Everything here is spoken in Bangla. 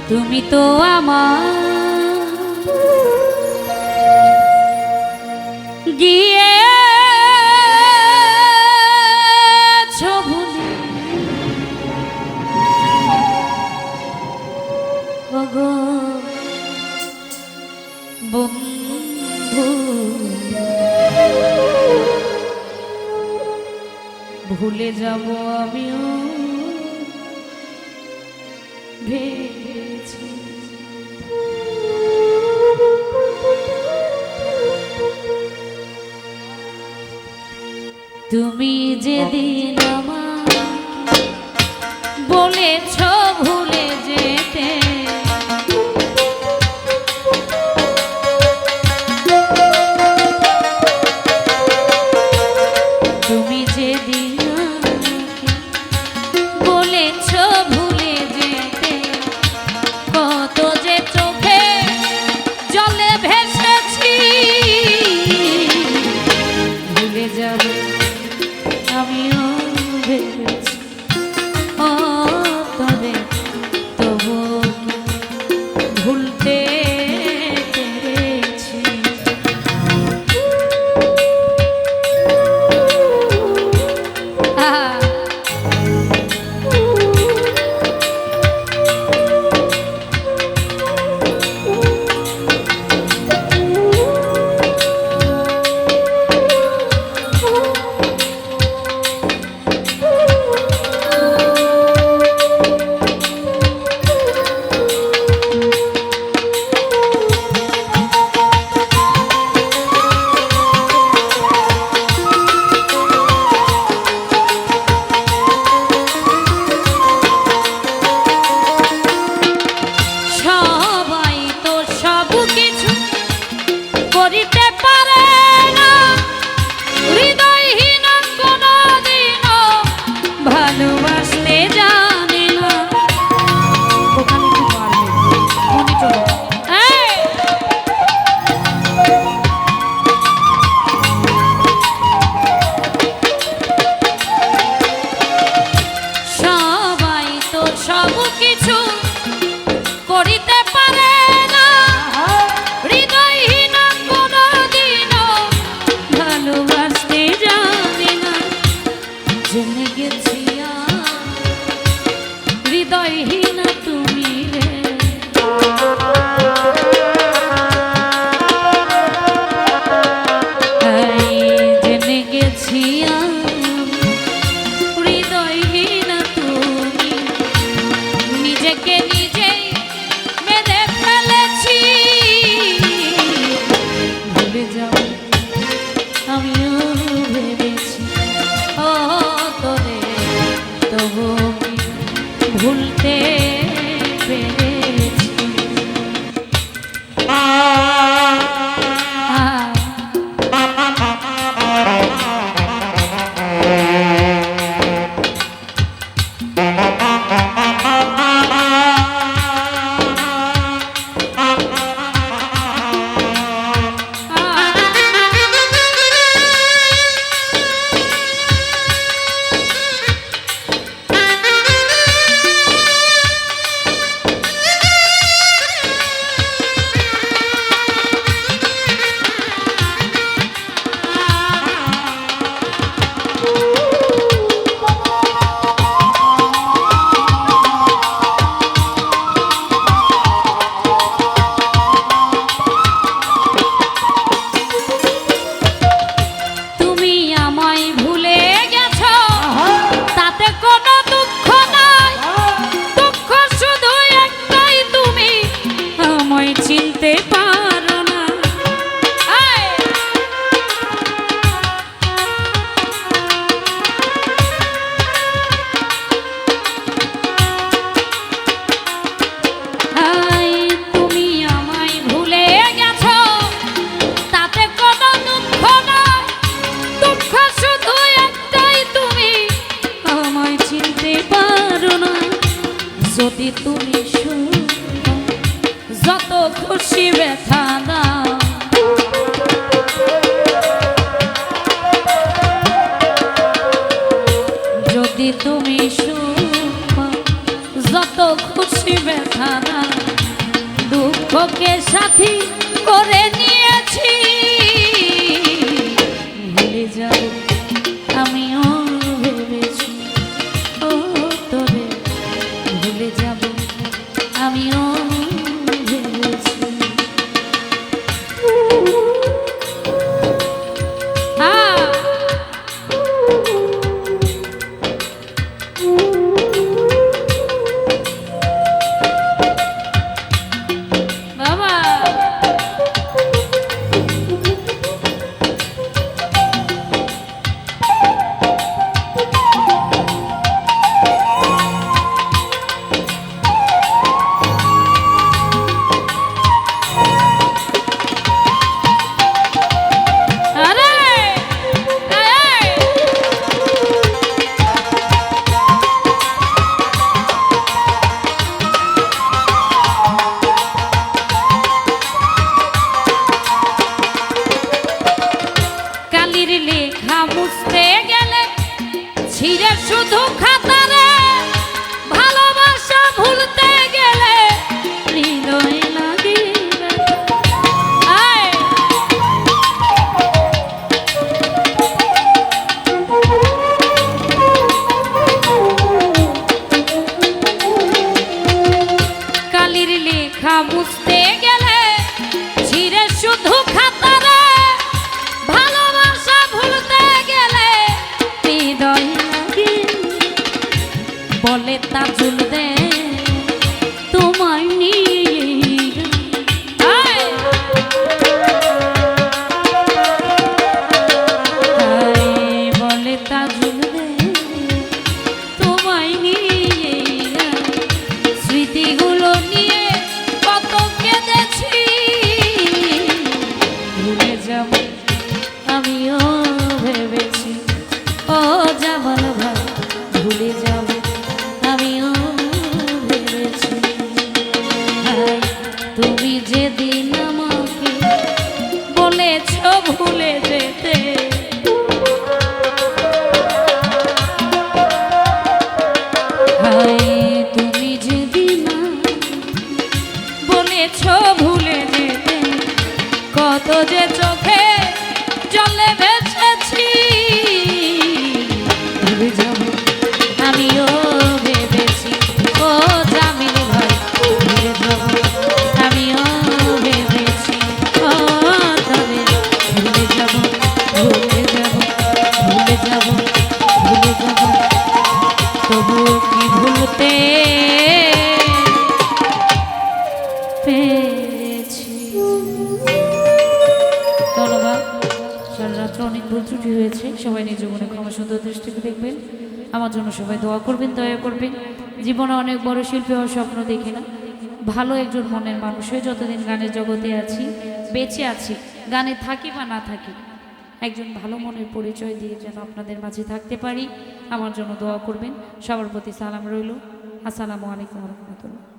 তুমি তো আমার গিয়েছো ভুলে, ওগো বন্ধু, ভুলে যাব আমিও ভেবেছি। তুমি যেদিন আমাকে বলেছ ভুলে যেতে, তুমি যেদিন আমাকে বলেছ ভুলে যেতে, কত যে চোখে জলে ভেসেছি, ভুলে যাব আমিও ভেবেছি। ও তবে তবু ভুলতে পেরেছি। করিতে পারে না হৃদয়হীন কোনদিনও ভালোবাসতে জানে না। ওখানে কি পারবে মনে চলো। সবাই তো সব কিছু করিতে পারে না, হৃদয়হীন কোনদিনও ভালোবাসতে জানি না। জেনে গেছি হৃদয়হীন তুমি রে, জেনে গেছি হৃদয়হীন তুমি, নিজেকে নিজেই মেরে ফেলেছি। ভুলে যাও আমিও ভেবেছি, ও তোরে তবু ভুলতে পেরেছি। যদি তুমি যত খুশি ব্যথা দাও, যদি যদি তুমি সুখ যত খুশি ব্যথা দাও, দুঃখকে সাথী করে নিয়েছি। ভুলে যাব আমিও ভেবেছি, ও তোরে ভুলে যাব আমিও ভেবেছি। লেখা মুছতে গেলে ছিঁড়ে শুধু খাতারে, ভালোবাসা ভুলতে গেলে হৃদয় লাগে কালির লেখা মুছতে গেলে ছিঁড়ে শুধু খাতারে, বলে তাজুল দে তোমায় নিয়ে, বলে তাজুল দে তোমায় নিয়ে, স্মৃতিগুলো নিয়ে কত কেঁদেছি। ভুলে যাব আমিও ভেবেছি, ও জামাল ভাই ভুলে যাব আমিও ভেবেছি। তুমি যেদিন আমাকে বলেছ ভুলে যেতে, তুমি যেদিন বলেছ ভুলে যেতে, কত যে চোখে জলে ভেসেছি। ভুলে যাব আমিও ভেবেছি, ও জামিল ভাই ভুলে যাব আমিও ভেবেছি, ও তবে ভুলে যাব ভুলে যাব ভুলে যাব ভুলে যাব, তবু কি ভুলতে পেরেছি। ধন্যবাদ। সারা রাত্র অনেক ভুল ত্রুটি হয়েছে, সবাই নিজ জীবনে ক্ষমা সুন্দর দৃষ্টিতে দেখবেন। আমার জন্য সবাই দোয়া করবেন, দয়া করবেন। জীবনে অনেক বড় শিল্পী হওয়ার স্বপ্ন দেখি না, ভালো একজন মনের মানুষ হয়ে যতদিন গানের জগতে আছি, বেঁচে আছি, গানে থাকি বা না থাকি, একজন ভালো মনের পরিচয় দিয়ে যেন আপনাদের মাঝে থাকতে পারি। আমার জন্য দোয়া করবেন। সবার প্রতি সালাম রইল। আসসালামু আলাইকুম ওয়া রাহমাতুল্লাহ।